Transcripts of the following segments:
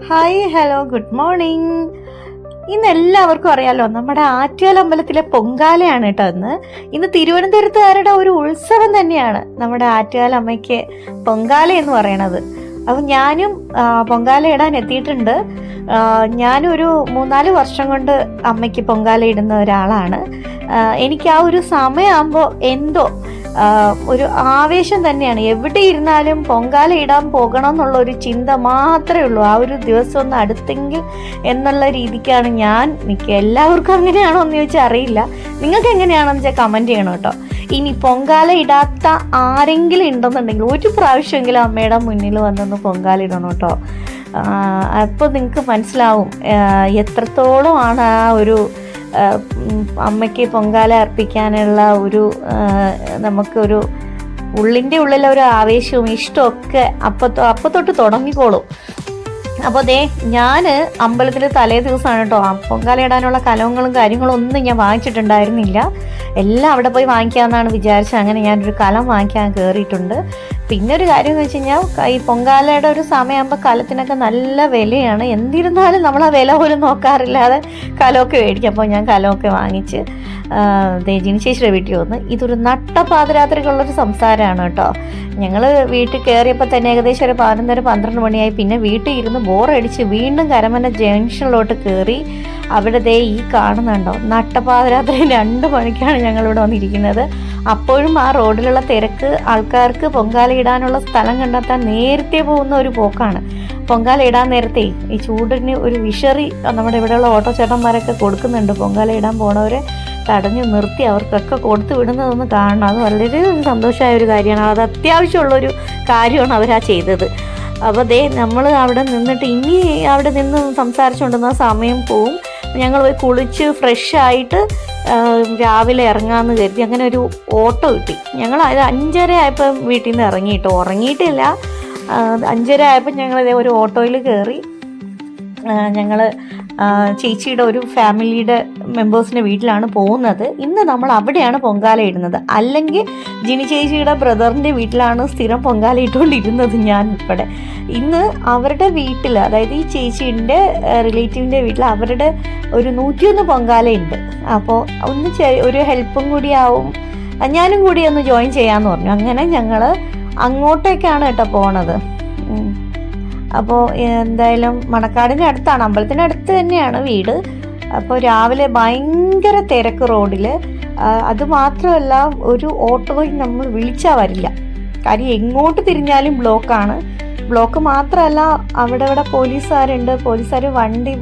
Hi hello good morning. ഇന്ന് എല്ലാവർക്കും അറിയാലോ, നമ്മുടെ ആറ്റുകാൽ അമ്പലത്തിലെ പൊങ്കാലയാണ് കേട്ടോ. ഇന്ന് തിരുവനന്തപുരത്തുകാരുടെ ഒരു ഉത്സവം തന്നെയാണ് നമ്മുടെ ആറ്റുകാൽ അമ്മയ്ക്ക് പൊങ്കാല എന്ന് പറയണത്. അപ്പം ഞാനും പൊങ്കാല ഇടാൻ എത്തിയിട്ടുണ്ട്. ഞാനും ഒരു 3-4 വർഷം കൊണ്ട് അമ്മയ്ക്ക് പൊങ്കാല ഇടുന്ന ഒരാളാണ്. എനിക്ക് ആ ഒരു സമയമാകുമ്പോൾ എന്തോ ഒരു ആവേശം തന്നെയാണ്. എവിടെ ഇരുന്നാലും പൊങ്കാല ഇടാൻ പോകണം എന്നുള്ള ഒരു ചിന്ത മാത്രമേ ഉള്ളൂ. ആ ഒരു ദിവസം ഒന്ന് അടുത്തെങ്കിൽ എന്നുള്ള രീതിക്കാണ് ഞാൻ നിൽക്കുക. എല്ലാവർക്കും അങ്ങനെയാണോ എന്ന് ചോദിച്ചാൽ അറിയില്ല. നിങ്ങൾക്ക് എങ്ങനെയാണെന്ന് വെച്ചാൽ കമൻറ്റ് ചെയ്യണം കേട്ടോ. ഇനി പൊങ്കാല ഇടാത്ത ആരെങ്കിലും ഉണ്ടെന്നുണ്ടെങ്കിൽ ഒരു പ്രാവശ്യമെങ്കിലും അമ്മയുടെ മുന്നിൽ വന്നൊന്ന് പൊങ്കാല ഇടണം കേട്ടോ. അപ്പോൾ നിങ്ങൾക്ക് മനസ്സിലാവും എത്രത്തോളമാണ് ആ ഒരു അമ്മയ്ക്ക് പൊങ്കാല അർപ്പിക്കാനുള്ള ഒരു നമുക്കൊരു ഉള്ളിൻ്റെ ഉള്ളിലൊരു ആവേശവും ഇഷ്ടമൊക്കെ അപ്പോൾ തൊട്ട് തുടങ്ങിക്കോളും. അപ്പോൾ ഞാൻ അമ്പലത്തിൽ തലേ ദിവസമാണ് കേട്ടോ പൊങ്കാല ഇടാനുള്ള കലങ്ങളും കാര്യങ്ങളും ഒന്നും ഞാൻ വാങ്ങിച്ചിട്ടുണ്ടായിരുന്നില്ല. എല്ലാം അവിടെ പോയി വാങ്ങിക്കാമെന്നാണ് വിചാരിച്ചത്. അങ്ങനെ ഞാനൊരു കലം വാങ്ങിക്കാൻ കയറിയിട്ടുണ്ട്. പിന്നെ ഒരു കാര്യം എന്ന് വെച്ച് കഴിഞ്ഞാൽ ഈ പൊങ്കാലയുടെ ഒരു സമയമാകുമ്പോൾ കലത്തിനൊക്കെ നല്ല വിലയാണ്. എന്നിരുന്നാലും നമ്മൾ ആ വില പോലും നോക്കാറില്ലാതെ കലമൊക്കെ മേടിക്കും. അപ്പോൾ ഞാൻ കലമൊക്കെ വാങ്ങിച്ച് ജിനി ചേച്ചിയുടെ വീട്ടിൽ വന്ന് ഇതൊരു നട്ടപാതിരാത്രിക്കുള്ളൊരു സംസാരമാണ് കേട്ടോ. ഞങ്ങൾ വീട്ടിൽ കയറിയപ്പോൾ തന്നെ ഏകദേശം ഒരു 11-12 മണിയായി. പിന്നെ വീട്ടിൽ ഇരുന്ന് ബോറടിച്ച് വീണ്ടും കരമന ജംഗ്ഷനിലോട്ട് കയറി. അവിടെ ഈ കാണുന്നുണ്ടോ, നട്ടപാതിരാത്രി 2 മണിക്കാണ് ഞങ്ങളിവിടെ വന്നിരിക്കുന്നത്. അപ്പോഴും ആ റോഡിലുള്ള തിരക്ക് ആൾക്കാർക്ക് പൊങ്കാല ഇടാനുള്ള സ്ഥലം കണ്ടെത്താൻ നേരത്തെ പോകുന്ന ഒരു പോക്കാണ്. പൊങ്കാല ഇടാൻ നേരത്തെ ഈ ചൂടിന് ഒരു വിഷറി നമ്മുടെ ഇവിടെയുള്ള ഓട്ടോ ചേട്ടന്മാരൊക്കെ കൊടുക്കുന്നുണ്ട്. പൊങ്കാല ഇടാൻ പോണവരെ തടഞ്ഞു നിർത്തി അവർക്കൊക്കെ കൊടുത്തു വിടുന്നതൊന്ന് കാണണം. അത് വളരെ സന്തോഷമായ ഒരു കാര്യമാണ്. അത് അത്യാവശ്യമുള്ളൊരു കാര്യമാണ് അവരാ ചെയ്തത്. അപ്പോൾ നമ്മൾ അവിടെ നിന്നിട്ട് ഇനി അവിടെ നിന്ന് സംസാരിച്ചുകൊണ്ടിരുന്ന സമയം പോവും. ഞങ്ങൾ പോയി കുളിച്ച് ഫ്രഷായിട്ട് രാവിലെ ഇറങ്ങാമെന്ന് കരുതി. അങ്ങനെ ഒരു ഓട്ടോ കിട്ടി. ഞങ്ങൾ 5:30 ആയപ്പോൾ വീട്ടിൽ നിന്ന് ഇറങ്ങിയിട്ടോ, ഉറങ്ങിയിട്ടില്ല. 5:30 ആയപ്പോൾ ഞങ്ങൾ ഒരു ഓട്ടോയിൽ കയറി. ഞങ്ങൾ ചേച്ചിയുടെ ഒരു ഫാമിലിയുടെ മെമ്പേഴ്സിൻ്റെ വീട്ടിലാണ് പോകുന്നത്. ഇന്ന് നമ്മൾ അവിടെയാണ് പൊങ്കാല ഇടുന്നത്. അല്ലെങ്കിൽ ജിനി ചേച്ചിയുടെ ബ്രദറിൻ്റെ വീട്ടിലാണ് സ്ഥിരം പൊങ്കാല ഇട്ടുകൊണ്ടിരുന്നത് ഞാൻ ഉൾപ്പെടെ. ഇന്ന് അവരുടെ വീട്ടിൽ, അതായത് ഈ ചേച്ചിയുടെ റിലേറ്റീവിൻ്റെ വീട്ടിൽ അവരുടെ ഒരു 101 പൊങ്കാലയുണ്ട്. അപ്പോൾ ഒന്ന് ഒരു ഹെൽപ്പും കൂടി ആവും, ഞാനും കൂടി ഒന്ന് ജോയിൻ ചെയ്യാമെന്ന് പറഞ്ഞു. അങ്ങനെ ഞങ്ങൾ അങ്ങോട്ടേക്കാണ് കേട്ടോ പോണത്. അപ്പോൾ എന്തായാലും മണക്കാടിൻ്റെ അടുത്താണ്, അമ്പലത്തിൻ്റെ അടുത്ത് തന്നെയാണ് വീട്. അപ്പോൾ രാവിലെ ഭയങ്കര തിരക്ക് റോഡിൽ. അതുമാത്രമല്ല ഒരു ഓട്ടോയിൽ നമ്മൾ വിളിച്ചാൽ വരില്ല. കാര്യം എങ്ങോട്ട് തിരിഞ്ഞാലും ബ്ലോക്കാണ്. ബ്ലോക്ക് മാത്രമല്ല, അവിടെ പോലീസുകാരുണ്ട്. പോലീസുകാർ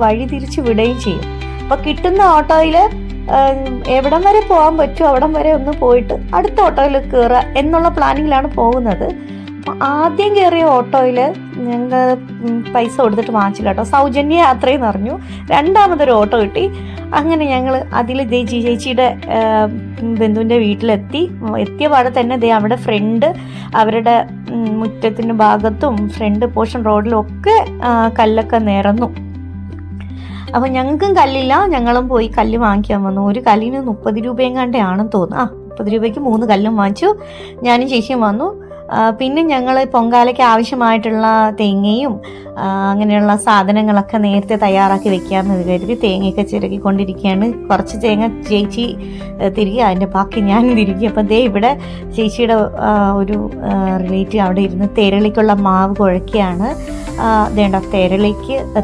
വഴി തിരിച്ച് വിടുകയും ചെയ്യും. അപ്പോൾ കിട്ടുന്ന ഓട്ടോയിൽ എവിടം വരെ പോകാൻ പറ്റുമോ അവിടം വരെ ഒന്ന് പോയിട്ട് അടുത്ത ഓട്ടോയിൽ കയറുക എന്നുള്ള പ്ലാനിങ്ങിലാണ് പോകുന്നത്. ആദ്യം കയറിയ ഓട്ടോയിൽ ഞങ്ങൾ പൈസ കൊടുത്തിട്ട് വാങ്ങിച്ചില്ല കേട്ടോ, സൗജന്യ യാത്രയെന്ന് പറഞ്ഞു. രണ്ടാമതൊരു ഓട്ടോ കിട്ടി. അങ്ങനെ ഞങ്ങൾ അതിൽ ചേച്ചിയുടെ ബന്ധുവിൻ്റെ വീട്ടിലെത്തി. എത്തിയ പാടെ തന്നെ അവിടെ ഫ്രണ്ട് അവരുടെ മുറ്റത്തിൻ്റെ ഭാഗത്തും ഫ്രണ്ട് പോർഷൻ റോഡിലും ഒക്കെ കല്ലൊക്കെ നിറന്നു. അപ്പോൾ ഞങ്ങൾക്കും കല്ലില്ല. ഞങ്ങളും പോയി കല്ല് വാങ്ങിക്കാൻ വന്നു. ഒരു കല്ലിന് 30 രൂപയും കണ്ടാണെന്ന് തോന്നുന്നു. 30 രൂപയ്ക്ക് 3 കല്ലും വാങ്ങിച്ചു. ഞാനും ചേച്ചിയും വന്നു. പിന്നെ ഞങ്ങൾ പൊങ്കാലയ്ക്ക് ആവശ്യമായിട്ടുള്ള തേങ്ങയും അങ്ങനെയുള്ള സാധനങ്ങളൊക്കെ നേരത്തെ തയ്യാറാക്കി വെക്കാമെന്ന് കരുതി തേങ്ങയൊക്കെ ചിരകിക്കൊണ്ടിരിക്കുകയാണ്. കുറച്ച് തേങ്ങ ചേച്ചി തിരികെ, അതിൻ്റെ ബാക്കി ഞാനും തിരികെ. അപ്പം ഇവിടെ ചേച്ചിയുടെ ഒരു റിലേറ്റീവ് അവിടെ ഇരുന്ന് തെരളിക്കുള്ള മാവ് കുഴക്കുകയാണ്.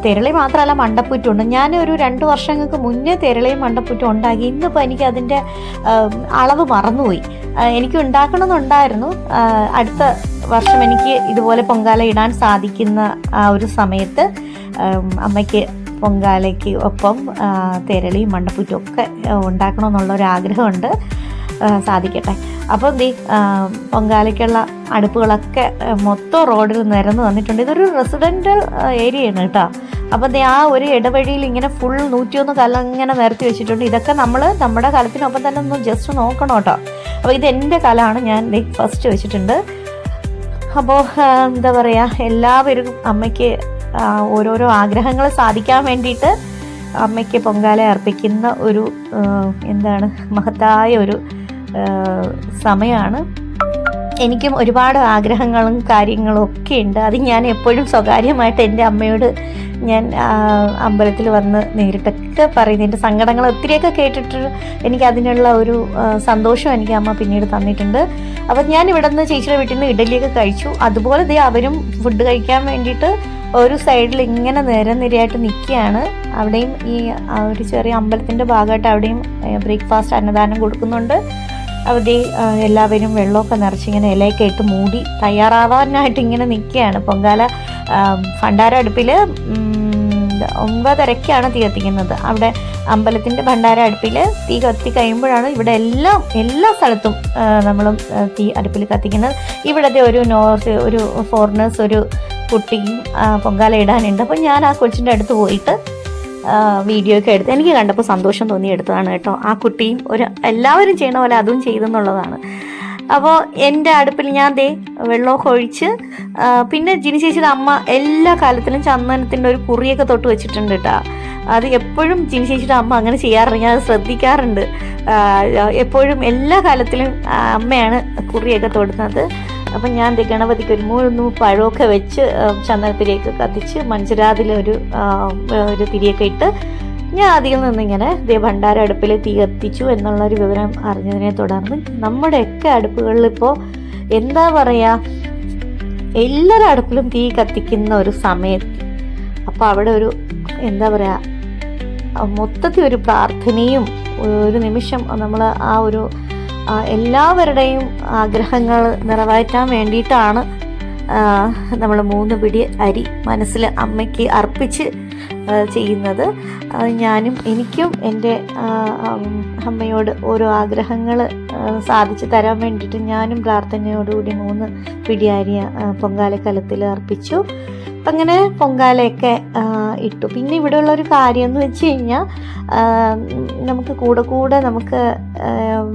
തെരളി മാത്രമല്ല മണ്ടപ്പുറ്റുണ്ട്. ഞാൻ ഒരു 2 വർഷങ്ങൾക്ക് മുന്നേ തെരളിയും മണ്ടപ്പുറ്റും ഉണ്ടാക്കി. ഇന്നിപ്പോൾ എനിക്ക് അതിൻ്റെ അളവ് മറന്നുപോയി. എനിക്ക് ഉണ്ടാക്കണമെന്നുണ്ടായിരുന്നു. അടുത്ത വർഷം എനിക്ക് ഇതുപോലെ പൊങ്കാല ഇടാൻ സാധിക്കുന്ന ആ ഒരു സമയത്ത് അമ്മയ്ക്ക് പൊങ്കാലയ്ക്ക് ഒപ്പം തെരളിയും മണ്ടപ്പുറ്റും ഒക്കെ ഉണ്ടാക്കണമെന്നുള്ളൊരാഗ്രഹമുണ്ട്. സാധിക്കട്ടെ. അപ്പം പൊങ്കാലയ്ക്കുള്ള അടുപ്പുകളൊക്കെ മൊത്തം റോഡിൽ നിരന്ന് വന്നിട്ടുണ്ട്. ഇതൊരു റെസിഡൻ്റൽ ഏരിയയാണ് കേട്ടോ. അപ്പം ആ ഒരു ഇടവഴിയിൽ ഇങ്ങനെ ഫുൾ 101 കലങ്ങനെ നിരത്തി വെച്ചിട്ടുണ്ട്. ഇതൊക്കെ നമ്മൾ നമ്മുടെ കലത്തിനൊപ്പം തന്നെ ഒന്ന് ജസ്റ്റ് നോക്കണം കേട്ടോ. അപ്പോൾ ഇതെൻ്റെ കലമാണ്, ഞാൻ ഫസ്റ്റ് വെച്ചിട്ടുണ്ട്. അപ്പോൾ എന്താ പറയുക, എല്ലാവരും അമ്മയ്ക്ക് ഓരോരോ ആഗ്രഹങ്ങൾ സാധിക്കാൻ വേണ്ടിയിട്ട് അമ്മയ്ക്ക് പൊങ്കാല അർപ്പിക്കുന്ന ഒരു മഹത്തായ ഒരു സമയമാണ്. എനിക്കും ഒരുപാട് ആഗ്രഹങ്ങളും കാര്യങ്ങളും ഒക്കെ ഉണ്ട്. അത് ഞാൻ എപ്പോഴും സ്വകാര്യമായിട്ട് എൻ്റെ അമ്മയോട് ഞാൻ അമ്പലത്തിൽ വന്ന് നേരിട്ടൊക്കെ പറയുന്നത്, എൻ്റെ സങ്കടങ്ങൾ ഒത്തിരിയൊക്കെ കേട്ടിട്ട് എനിക്ക് അതിനുള്ള ഒരു സന്തോഷം എനിക്ക് അമ്മ പിന്നീട് തന്നിട്ടുണ്ട്. അപ്പം ഞാൻ ഇവിടെ നിന്ന് ചേച്ചിയുടെ വീട്ടിൽ നിന്ന് ഇഡലിയൊക്കെ കഴിച്ചു. അതുപോലെ ദേ അവരും ഫുഡ് കഴിക്കാൻ വേണ്ടിയിട്ട് ഒരു സൈഡിൽ ഇങ്ങനെ നിരനിരയായിട്ട് നിൽക്കുകയാണ്. അവിടെയും ഈ ഒരു ചെറിയ അമ്പലത്തിൻ്റെ ഭാഗമായിട്ട് അവിടെയും ബ്രേക്ക്ഫാസ്റ്റ് അന്നദാനം കൊടുക്കുന്നുണ്ട്. അവിടെ എല്ലാവരും വെള്ളമൊക്കെ നിറച്ചിങ്ങനെ ഇലയൊക്കെ ഇട്ട് മൂടി തയ്യാറാവാനായിട്ട് ഇങ്ങനെ നിൽക്കുകയാണ്. പൊങ്കാല ഭണ്ഡാര അടുപ്പിൽ 9:30-ക്കാണ് തീ കത്തിക്കുന്നത്. അവിടെ അമ്പലത്തിൻ്റെ ഭണ്ഡാര അടുപ്പിൽ തീ കത്തി കഴിയുമ്പോഴാണ് ഇവിടെ എല്ലാ സ്ഥലത്തും നമ്മളും തീ അടുപ്പിൽ കത്തിക്കുന്നത്. ഇവിടുത്തെ ഒരു ഫോറിനേഴ്സ് ഒരു കുട്ടിയും പൊങ്കാല ഇടാനുണ്ട്. അപ്പം ഞാൻ ആ കൊച്ചിൻ്റെ അടുത്ത് പോയിട്ട് വീഡിയോ ഒക്കെ എടുത്ത് എനിക്ക് കണ്ടപ്പോൾ സന്തോഷം തോന്നി എടുത്തതാണ് കേട്ടോ. ആ കുട്ടിയും എല്ലാവരും ചെയ്യണ പോലെ അതും ചെയ്തെന്നുള്ളതാണ്. അപ്പോൾ എൻ്റെ അടുപ്പിൽ ഞാൻ വെള്ളമൊക്കെ ഒഴിച്ച് പിന്നെ ജിനി ചേച്ചിയുടെ അമ്മ എല്ലാ കാലത്തിലും ചന്ദനത്തിൻ്റെ ഒരു കുറിയൊക്കെ തൊട്ട് വെച്ചിട്ടുണ്ട് കേട്ടോ. അത് എപ്പോഴും ജിനി ചേച്ചിയുടെ അമ്മ അങ്ങനെ ചെയ്യാറുണ്ട്, ഞാൻ അത് ശ്രദ്ധിക്കാറുണ്ട്. എപ്പോഴും എല്ലാ കാലത്തിലും അമ്മയാണ് കുറിയൊക്കെ തൊടുന്നത്. അപ്പം ഞാൻ ഗണപതിക്ക് ഒരു 3 പഴമൊക്കെ വെച്ച് ചന്ദനത്തിലേക്ക് കത്തിച്ച് മൺചിരാതിലൊരു തിരിയൊക്കെ ഇട്ട് ഞാൻ അതിൽ നിന്നിങ്ങനെ ഭണ്ഡാര അടുപ്പിൽ തീ കത്തിച്ചു എന്നുള്ളൊരു വിവരം അറിഞ്ഞതിനെ തുടർന്ന് നമ്മുടെയൊക്കെ അടുപ്പുകളിൽ ഇപ്പോൾ എന്താ പറയുക, എല്ലാവരുടെ അടുപ്പിലും തീ കത്തിക്കുന്ന ഒരു സമയത്ത് അപ്പോൾ അവിടെ ഒരു എന്താ പറയുക, മൊത്തത്തിൽ ഒരു പ്രാർത്ഥനയും ഒരു നിമിഷം നമ്മൾ ആ ഒരു എല്ലാവരുടെയും ആഗ്രഹങ്ങൾ നിറവേറ്റാൻ വേണ്ടിയിട്ടാണ് നമ്മൾ 3 പിടി അരി മനസ്സിൽ അമ്മയ്ക്ക് അർപ്പിച്ച് ചെയ്യുന്നത്. എനിക്കും എൻ്റെ അമ്മയോട് ഓരോ ആഗ്രഹങ്ങൾ സാധിച്ചു തരാൻ വേണ്ടിയിട്ട് ഞാനും പ്രാർത്ഥനയോടുകൂടി 3 പിടി അരി പൊങ്കാലക്കലത്തിൽ അർപ്പിച്ചു. അങ്ങനെ പൊങ്കാലയൊക്കെ ഇട്ടു. പിന്നെ ഇവിടെയുള്ളൊരു കാര്യം എന്ന് വെച്ച് കഴിഞ്ഞാൽ നമുക്ക് കൂടെ നമുക്ക്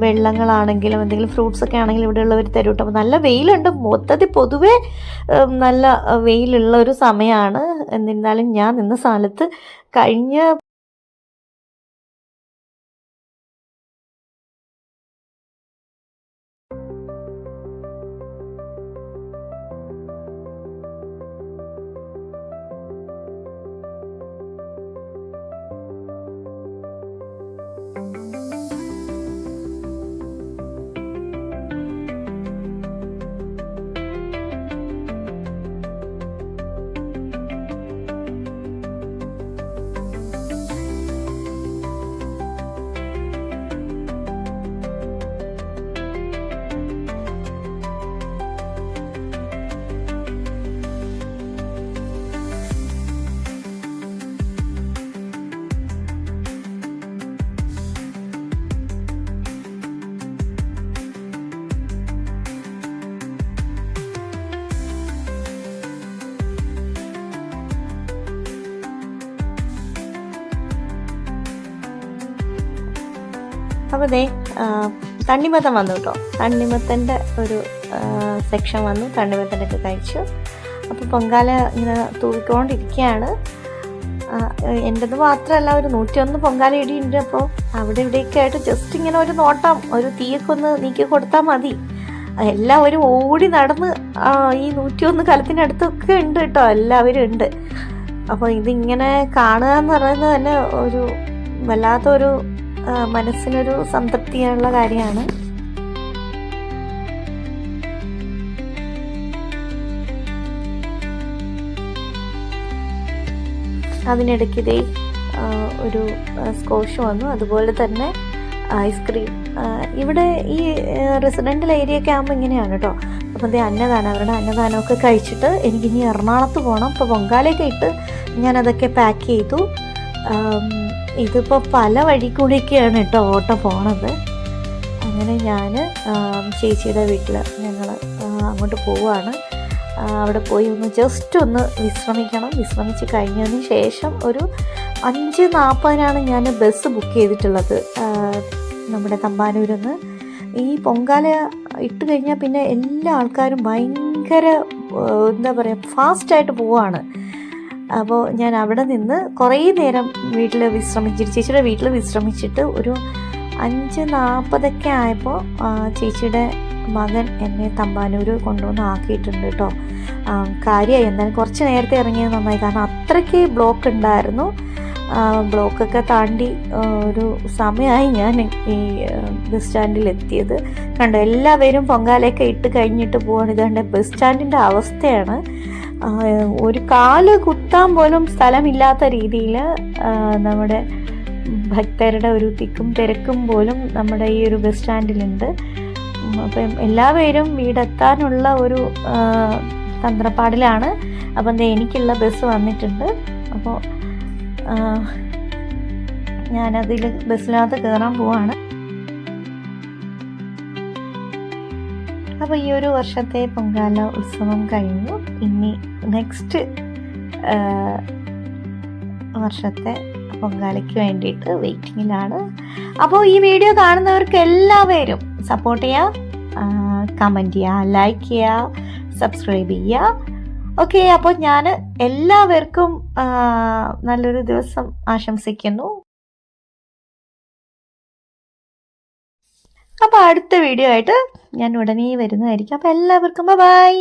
വെള്ളങ്ങളാണെങ്കിലും എന്തെങ്കിലും ഫ്രൂട്ട്സൊക്കെ ആണെങ്കിലും ഇവിടെയുള്ളവർ തരും കേട്ടോ. അപ്പോൾ നല്ല വെയിലുണ്ട്, മൊത്തത്തിൽ പൊതുവേ നല്ല വെയിലുള്ള ഒരു സമയമാണ്. എന്നിരുന്നാലും ഞാൻ നിന്ന സ്ഥലത്ത് കഴിഞ്ഞ അപ്പോൾ തണ്ണിമത്തൻ വന്നു കേട്ടോ. തണ്ണിമത്തൻ്റെ ഒരു സെക്ഷൻ വന്നു, തണ്ണിമത്തനൊക്കെ കഴിച്ചു. അപ്പോൾ പൊങ്കാല ഇങ്ങനെ തൂക്കിക്കൊണ്ടിരിക്കുകയാണ്. എൻ്റെത് മാത്രമല്ല, ഒരു 101 പൊങ്കാല ഇടിയുണ്ട്. അപ്പോൾ അവിടെ ഇവിടെയൊക്കെ ആയിട്ട് ജസ്റ്റ് ഇങ്ങനെ ഒരു നോട്ടം, ഒരു തീയൊക്കെ ഒന്ന് നീക്കി കൊടുത്താൽ മതി. എല്ലാവരും ഓടി നടന്ന് ഈ 101 കലത്തിനടുത്തൊക്കെ ഉണ്ട് കേട്ടോ, എല്ലാവരും ഉണ്ട്. അപ്പോൾ ഇതിങ്ങനെ കാണുക എന്ന് പറയുന്നത് തന്നെ ഒരു വല്ലാത്തൊരു മനസ്സിനൊരു സംതൃപ്തിയുള്ള കാര്യമാണ്. അതിനിടയ്ക്ക് ഒരു സ്കോഷ് വന്നു, അതുപോലെ തന്നെ ഐസ്ക്രീം. ഇവിടെ ഈ റെസിഡൻ്റൽ ഏരിയ ഒക്കെ ആകുമ്പോൾ ഇങ്ങനെയാണ് കേട്ടോ. അപ്പം അന്നദാനം, അവരുടെ അന്നദാനമൊക്കെ കഴിച്ചിട്ട് എനിക്കിനി എറണാകുളത്ത് പോകണം. അപ്പോൾ പൊങ്കാലയൊക്കെ ഇട്ട് ഞാനതൊക്കെ പാക്ക് ചെയ്തു. ഇതിപ്പോൾ പല വഴി കൂടിയൊക്കെയാണ് കേട്ടോ ഓട്ടം പോണത്. അങ്ങനെ ഞാൻ ചേച്ചിയുടെ വീട്ടിൽ ഞങ്ങൾ അങ്ങോട്ട് പോവുകയാണ്. അവിടെ പോയി ജസ്റ്റ് ഒന്ന് വിശ്രമിക്കണം. വിശ്രമിച്ച് കഴിഞ്ഞതിന് ശേഷം ഒരു 5:40 ഞാൻ ബസ് ബുക്ക് ചെയ്തിട്ടുള്ളത് നമ്മുടെ തമ്പാനൂരിൽ നിന്ന്. ഈ പൊങ്കാല ഇട്ട് കഴിഞ്ഞാൽ പിന്നെ എല്ലാ ആൾക്കാരും ഭയങ്കര എന്താ പറയുക ഫാസ്റ്റായിട്ട് പോവുകയാണ്. അപ്പോൾ ഞാൻ അവിടെ നിന്ന് കുറേ നേരം വീട്ടിൽ ചേച്ചിയുടെ വീട്ടിൽ വിശ്രമിച്ചിട്ട് ഒരു 5:40 ആയപ്പോൾ ചേച്ചിയുടെ മകൻ എന്നെ തമ്പാനൂർ കൊണ്ടുവന്ന് ആക്കിയിട്ടുണ്ട് കേട്ടോ. കാര്യമായി, എന്തായാലും കുറച്ച് നേരത്തെ ഇറങ്ങിയത് നന്നായി, കാരണം അത്രയ്ക്ക് ബ്ലോക്ക് ഉണ്ടായിരുന്നു. ബ്ലോക്കൊക്കെ താണ്ടി ഒരു സമയമായി ഞാൻ ഈ ബസ് സ്റ്റാൻഡിൽ എത്തിയത്. കണ്ടോ, എല്ലാവരും പൊങ്കാലയൊക്കെ ഇട്ട് കഴിഞ്ഞിട്ട് പോവാണ്. ഇതാണ്ട് ബസ് സ്റ്റാൻഡിൻ്റെ അവസ്ഥയാണ്. ഒരു കാല് കുത്താൻ പോലും സ്ഥലമില്ലാത്ത രീതിയിൽ നമ്മുടെ ഭക്തരുടെ ഒരു തിക്കും തിരക്കും പോലും നമ്മുടെ ഈ ഒരു ബസ് സ്റ്റാൻഡിലുണ്ട്. അപ്പം എല്ലാവരും വീടെത്താനുള്ള ഒരു തന്ത്രപ്പാടിലാണ്. അപ്പം എനിക്കുള്ള ബസ് വന്നിട്ടുണ്ട്. അപ്പോൾ ഞാനതിൽ ബസ്സിനകത്ത് കയറാൻ പോവാണ്. അപ്പോൾ ഈ ഒരു വർഷത്തെ പൊങ്കാല ഉത്സവം കഴിഞ്ഞു. ഇനി നെക്സ്റ്റ് വർഷത്തെ പൊങ്കാലയ്ക്ക് വേണ്ടിയിട്ട് വെയിറ്റിങ്ങിലാണ്. അപ്പോൾ ഈ വീഡിയോ കാണുന്നവർക്ക് എല്ലാവരും സപ്പോർട്ട് ചെയ്യുക, കമൻറ്റ് ചെയ്യുക, ലൈക്ക് ചെയ്യുക, സബ്സ്ക്രൈബ് ചെയ്യുക. ഓക്കെ, അപ്പോൾ ഞാൻ എല്ലാവർക്കും നല്ലൊരു ദിവസം ആശംസിക്കുന്നു. അപ്പോൾ അടുത്ത വീഡിയോ ആയിട്ട് ഞാൻ ഉടനെ വരുന്നതായിരിക്കും. അപ്പോൾ എല്ലാവർക്കും ബൈ.